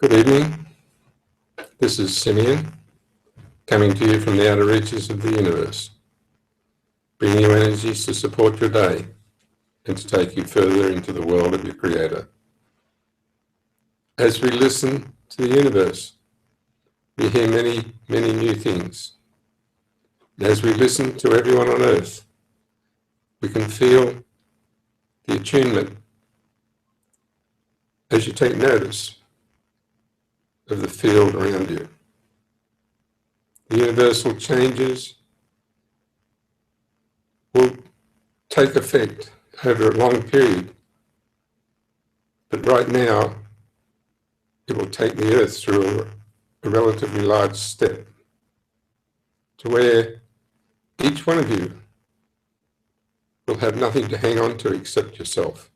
Good evening. This is Simmion, coming to you from the outer reaches of the universe, bringing you energies to support your day and to take you further into the world of your Creator. As we listen to the universe, we hear many, many new things. And as we listen to everyone on earth, we can feel the attunement as you take notice of the field around you. The universal changes will take effect over a long period, but right now it will take the earth through a relatively large step to where each one of you will have nothing to hang on to except yourself.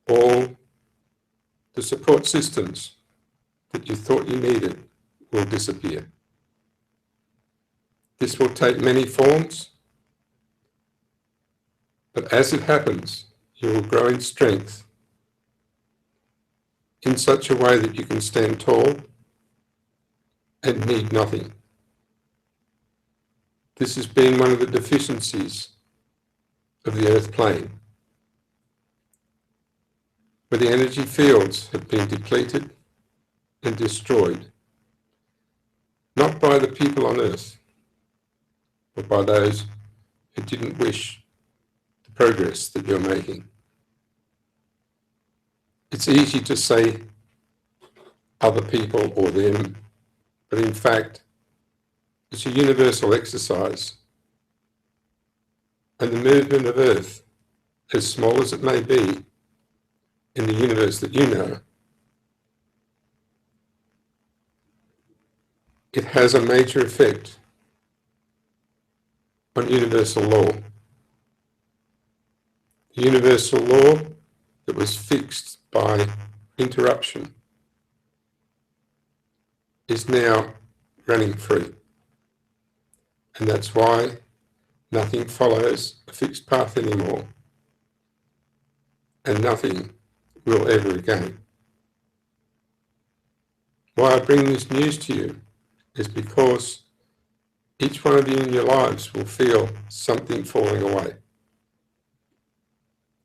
All the support systems that you thought you needed will disappear. This will take many forms, but as it happens, you will grow in strength in such a way that you can stand tall and need nothing. This has been one of the deficiencies of the earth plane, where the energy fields have been depleted and destroyed, not by the people on earth, but by those who didn't wish the progress that you're making. It's easy to say other people or them, but in fact, it's a universal exercise. And the movement of Earth, as small as it may be in the universe that you know, it has a major effect on universal law. The universal law that was fixed by interruption is now running free. And that's why nothing follows a fixed path anymore, and nothing will ever again. Why I bring this news to you is because each one of you in your lives will feel something falling away.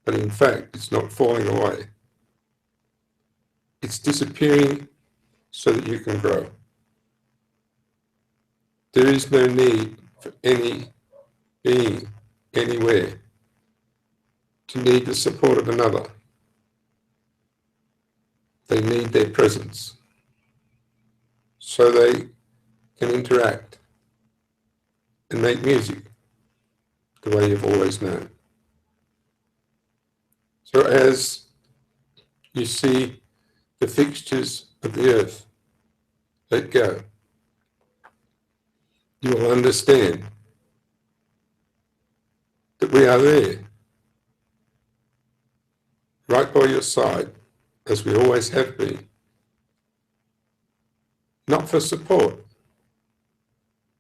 But in fact, it's not falling away. It's disappearing so that you can grow. There is no need for any being anywhere to need the support of another. They need their presence so they can interact and make music the way you've always known. So as you see the fixtures of the earth let go, you will understand that we are there, right by your side, as we always have been, not for support,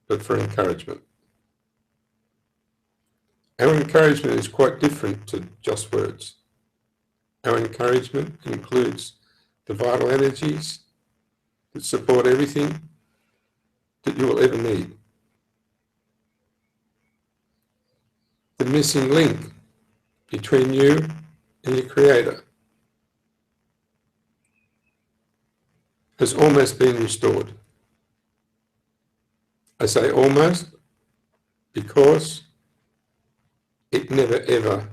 but for encouragement. Our encouragement is quite different to just words. Our encouragement includes the vital energies that support everything that you will ever need. The missing link between you and your Creator has almost been restored. I say almost because it never ever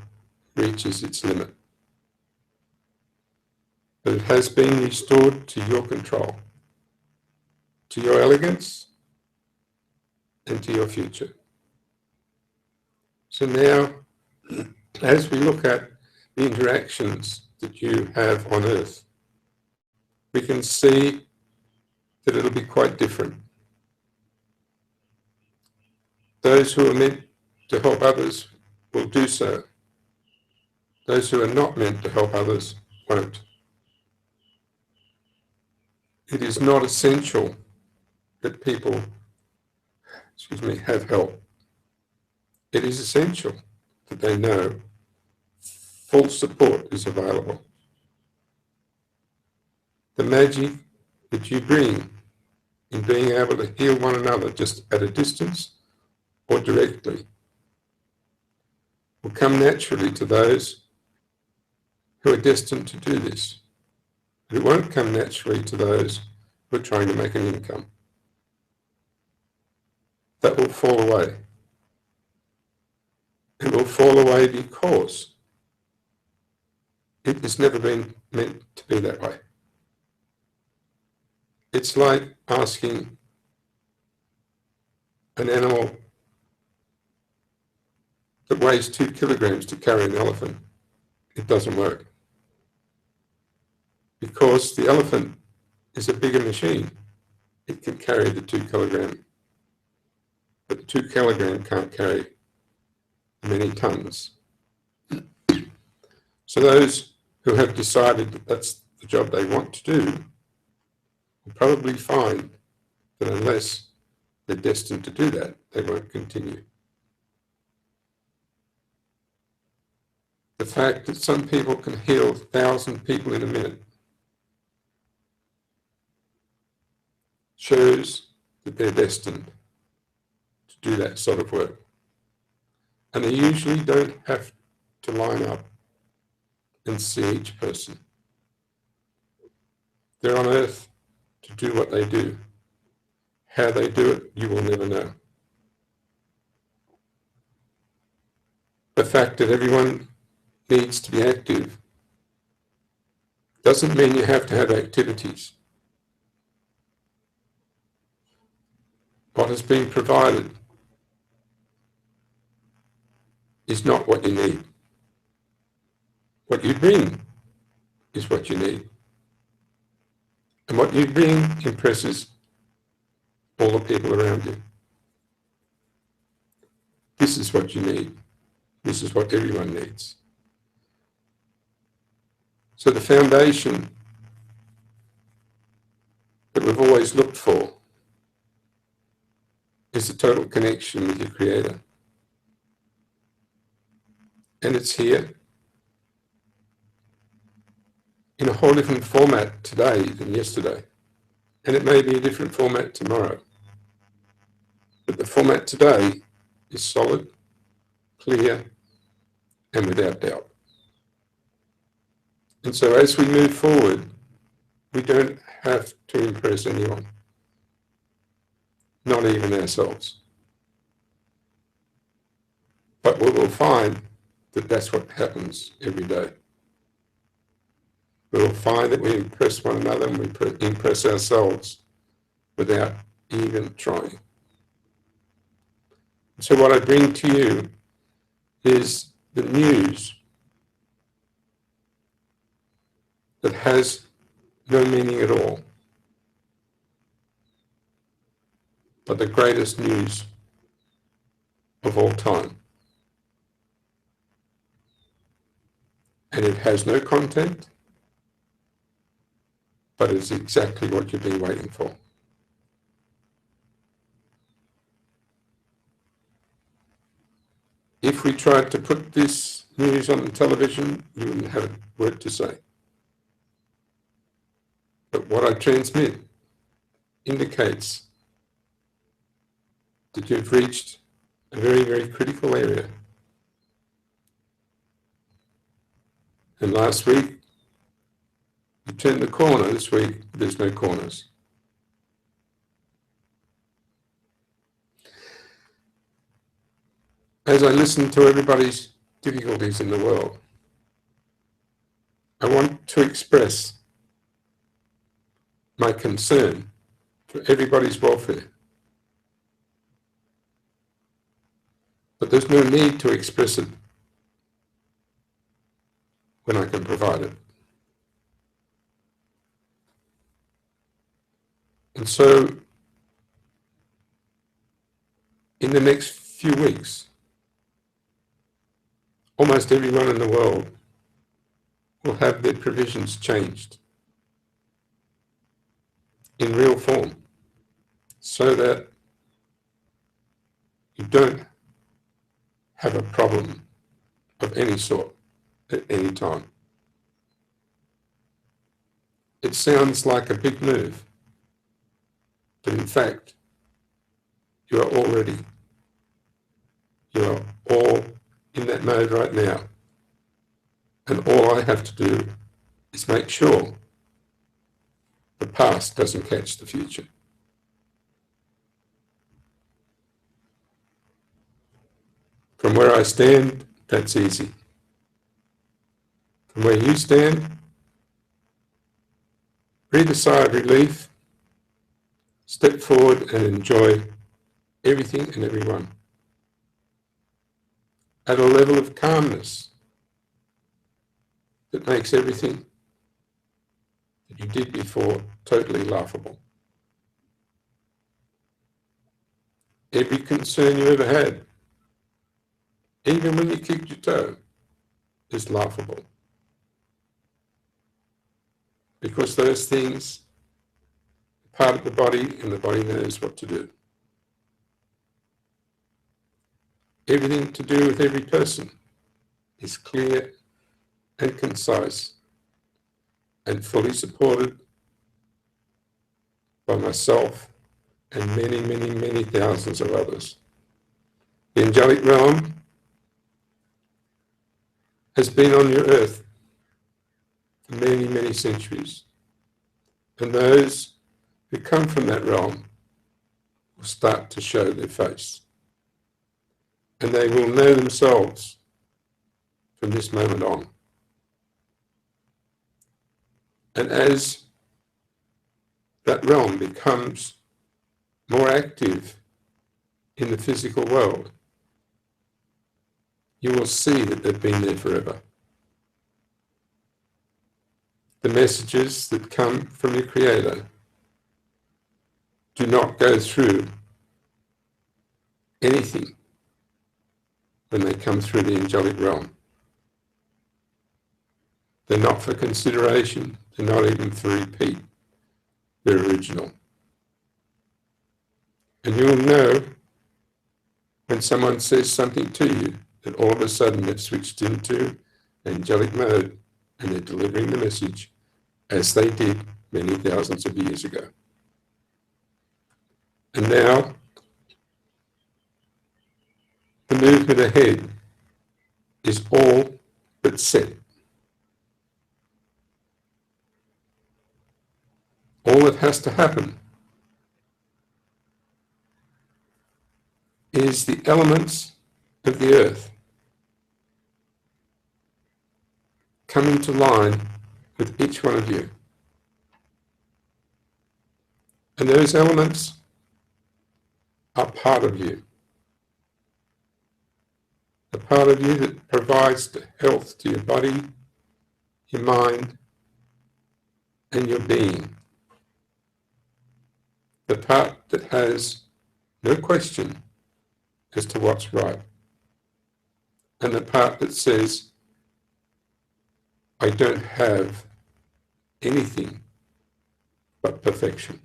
reaches its limit. But it has been restored to your control, to your elegance, and to your future. So now, as we look at the interactions that you have on Earth, we can see that it'll be quite different. Those who are meant to help others will do so. Those who are not meant to help others won't. It is not essential that people, have help. It is essential that they know full support is available. the magic that you bring in being able to heal one another just at a distance or directly will come naturally to those who are destined to do this. But it won't come naturally to those who are trying to make an income. That will fall away. It will fall away because it has never been meant to be that way. It's like asking an animal that weighs 2 kilograms to carry an elephant. It doesn't work. Because the elephant is a bigger machine. It can carry the 2 kilogram, but the 2 kilogram can't carry many tons. So those who have decided that that's the job they want to do will probably find that unless they're destined to do that, they won't continue. The fact that some people can heal 1,000 people in a minute shows that they're destined to do that sort of work. And they usually don't have to line up and see each person. They're on earth to do what they do. How they do it, you will never know. The fact that everyone needs to be active doesn't mean you have to have activities. What has been provided is not what you need. What you bring is what you need. And what you bring impresses all the people around you. This is what you need. This is what everyone needs. So the foundation that we've always looked for is a total connection with your Creator. And it's here in a whole different format today than yesterday. And it may be a different format tomorrow. But the format today is solid, clear, and without doubt. And so as we move forward, we don't have to impress anyone, not even ourselves. But we will find that that's what happens every day. We will find that we impress one another and we impress ourselves without even trying. So what I bring to you is the news that has no meaning at all, but the greatest news of all time. And it has no content, but it's exactly what you've been waiting for. If we tried to put this news on the television, you wouldn't have a word to say. But what I transmit indicates that you've reached a very, very critical area. And last week, you turned the corner. This week, there's no corners. As I listen to everybody's difficulties in the world, I want to express my concern for everybody's welfare. But there's no need to express it when I can provide it. And so, in the next few weeks, almost everyone in the world will have their provisions changed in real form so that you don't have a problem of any sort at any time. It sounds like a big move, but in fact, you are already. You are all in that mode right now. And all I have to do is make sure the past doesn't catch the future. From where I stand, that's easy. From where you stand, breathe a sigh of relief, step forward and enjoy everything and everyone at a level of calmness that makes everything that you did before totally laughable. Every concern you ever had, even when you kicked your toe, is laughable. Because those things are part of the body and the body knows what to do. Everything to do with every person is clear and concise and fully supported by myself and many, many, many thousands of others. The angelic realm has been on your earth for many, many centuries. And those who come from that realm will start to show their face. And they will know themselves from this moment on. And as that realm becomes more active in the physical world, you will see that they've been there forever. The messages that come from your Creator do not go through anything when they come through the angelic realm. They're not for consideration, they're not even for repeat, they're original. And you'll know when someone says something to you that all of a sudden they've switched into angelic mode and they're delivering the message as they did many thousands of years ago. And now, the movement ahead is all but set. All that has to happen is the elements of the earth come into line with each one of you. And those elements are part of you. The part of you that provides the health to your body, your mind, and your being. The part that has no question as to what's right. And the part that says, I don't have anything but perfection.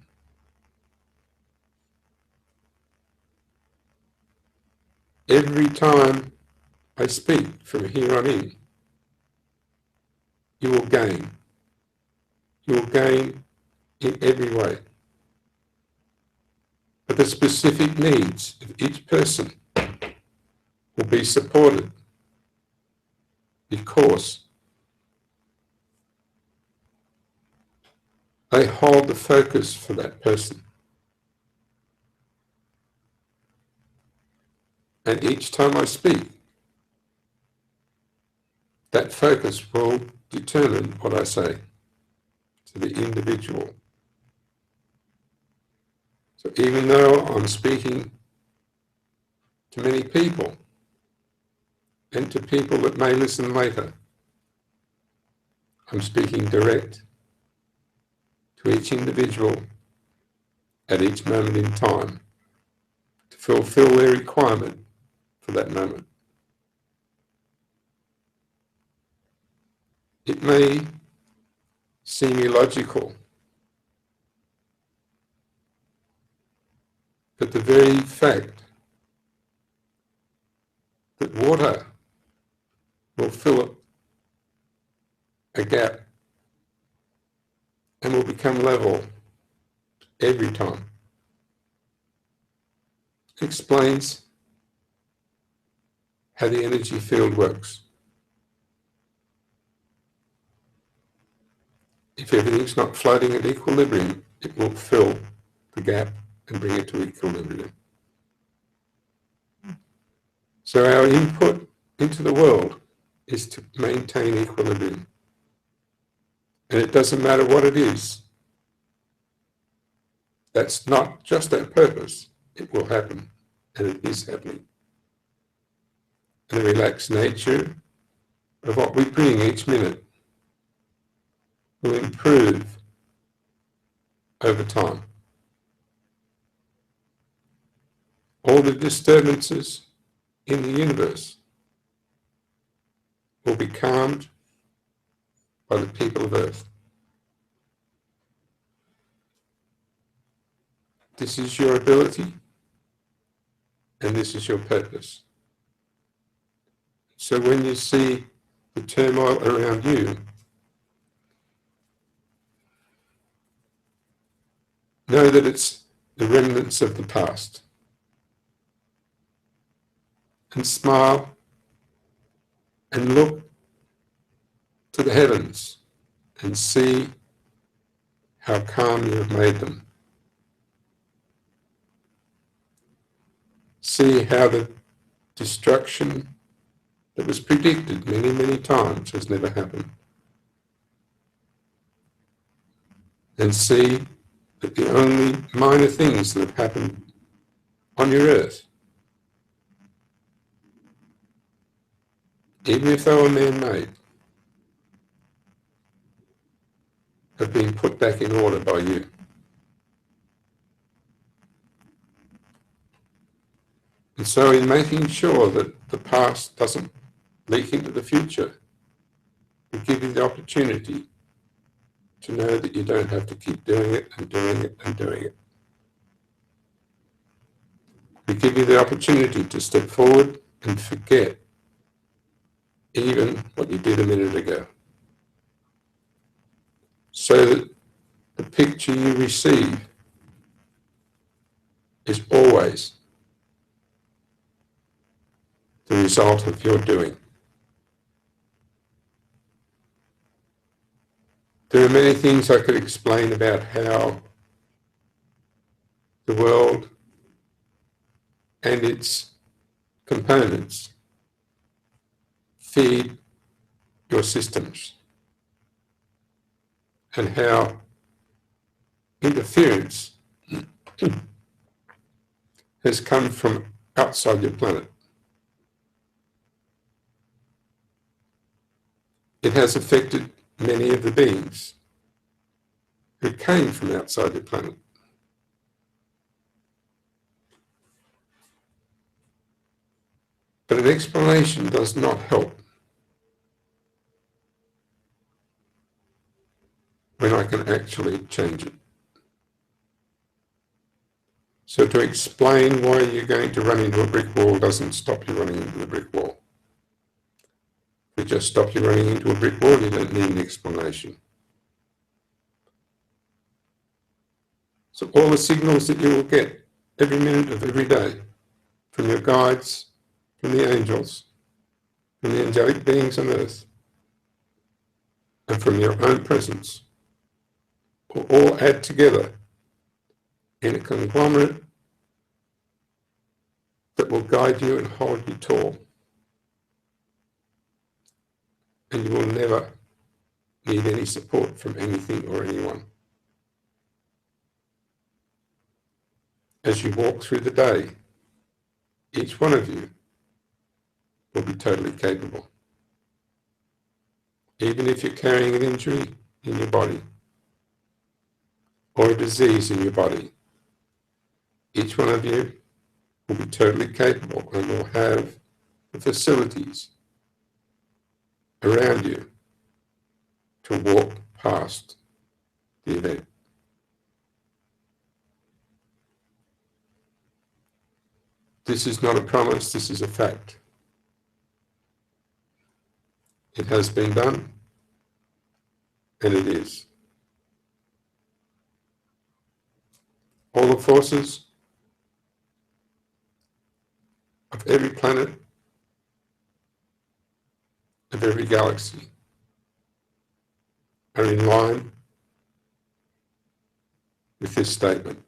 Every time I speak from here on in, you will gain. You will gain in every way. But the specific needs of each person will be supported because they hold the focus for that person. And each time I speak, that focus will determine what I say to the individual. So even though I'm speaking to many people, and to people that may listen later, I'm speaking direct to each individual at each moment in time to fulfill their requirement for that moment. It may seem illogical, but the very fact that water will fill a gap and will become level every time. It explains how the energy field works. If everything's not floating at equilibrium, it will fill the gap and bring it to equilibrium. So our input into the world is to maintain equilibrium. And it doesn't matter what it is. That's not just our purpose. It will happen, and it is happening. And the relaxed nature of what we bring each minute will improve over time. All the disturbances in the universe will be calmed by the people of Earth. This is your ability, and this is your purpose. So when you see the turmoil around you, know that it's the remnants of the past. And smile and look to the heavens and see how calm you have made them. See how the destruction that was predicted many, many times has never happened. And see that the only minor things that have happened on your earth, even if they were man-made, have been put back in order by you. And so in making sure that the past doesn't leak into the future, we give you the opportunity to know that you don't have to keep doing it and doing it and doing it. We give you the opportunity to step forward and forget even what you did a minute ago, so that the picture you receive is always the result of your doing. There are many things I could explain about how the world and its components feed your systems, and how interference has come from outside your planet. It has affected many of the beings who came from outside your planet. But an explanation does not help when I can actually change it. So to explain why you're going to run into a brick wall doesn't stop you running into the brick wall. If it just stops you running into a brick wall, you don't need an explanation. So all the signals that you will get every minute of every day from your guides, from the angels, from the angelic beings on earth, and from your own presence, will all add together in a conglomerate that will guide you and hold you tall. And you will never need any support from anything or anyone. As you walk through the day, each one of you will be totally capable. Even if you're carrying an injury in your body or a disease in your body, each one of you will be totally capable and will have the facilities around you to walk past the event. This is not a promise, this is a fact. It has been done, and it is. all the forces of every planet, of every galaxy, are in line with this statement.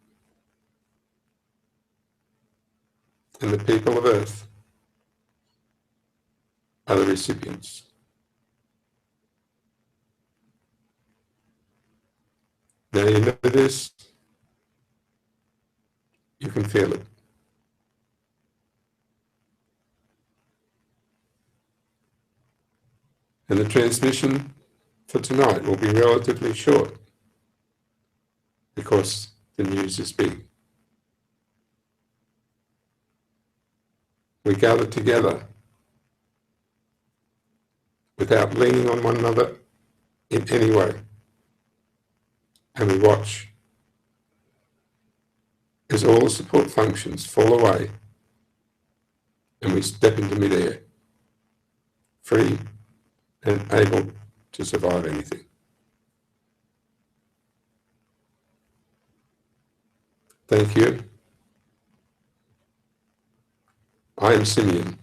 And the people of Earth are the recipients. Now you know this, you can feel it. And the transmission for tonight will be relatively short because the news is big. We gather together without leaning on one another in any way. And we watch as all the support functions fall away and we step into midair, free and able to survive anything. Thank you. I am Simmion.